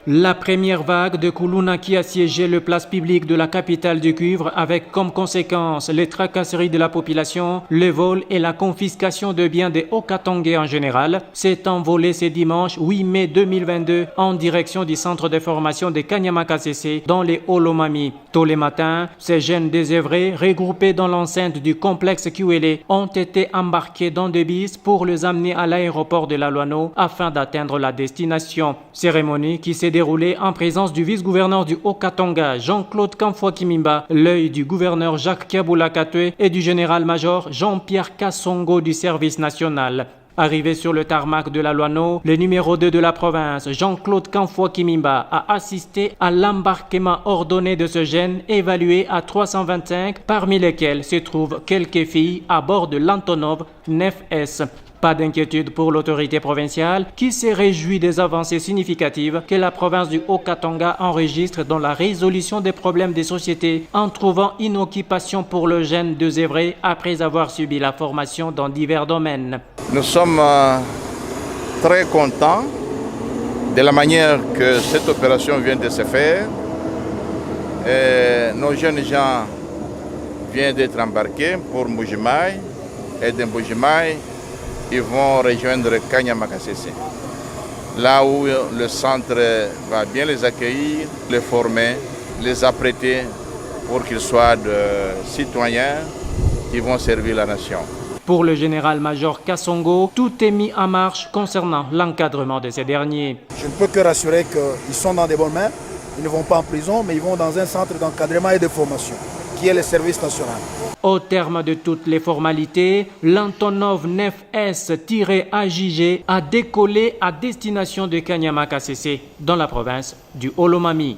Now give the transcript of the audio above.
La première vague de Kuluna qui a siégé le place publique de la capitale du cuivre avec comme conséquence les tracasseries de la population, le vol et la confiscation de biens des Haut-Katongais en général, s'est envolée ce dimanche 8 mai 2022 en direction du centre de formation de Kanyamakasese dans les Olomami. Tôt les matins, ces jeunes désœuvrés regroupés dans l'enceinte du complexe Kiwele ont été embarqués dans des bus pour les amener à l'aéroport de Laluano afin d'atteindre la destination. Cérémonie qui s'est déroulée en présence du vice-gouverneur du Haut-Katanga, Jean-Claude Kamfwa Kimimba, l'œil du gouverneur Jacques Kiabula Katwe et du général-major Jean-Pierre Kassongo du service national. Arrivé sur le tarmac de Laluano, le numéro 2 de la province, Jean-Claude Kamfwa Kimimba, a assisté à l'embarquement ordonné de ce jeune évalué à 325, parmi lesquels se trouvent quelques filles à bord de l'Antonov 9S. Pas d'inquiétude pour l'autorité provinciale qui se réjouit des avancées significatives que la province du Haut-Katanga enregistre dans la résolution des problèmes des sociétés en trouvant une occupation pour le jeune désœuvré après avoir subi la formation dans divers domaines. Nous sommes très contents de la manière que cette opération vient de se faire. Nos jeunes gens viennent d'être embarqués pour Mbujimaï et de Mbujimaï, ils vont rejoindre Kanyamakasese, là où le centre va bien les accueillir, les former, les apprêter pour qu'ils soient de citoyens qui vont servir la nation. Pour le général-major Kassongo, tout est mis en marche concernant l'encadrement de ces derniers. Je ne peux que rassurer qu'ils sont dans des bonnes mains. Ils ne vont pas en prison, mais ils vont dans un centre d'encadrement et de formation, qui est le service national. Au terme de toutes les formalités, l'Antonov 9S-AJG a décollé à destination de Kanyamakasese, dans la province du Olomami.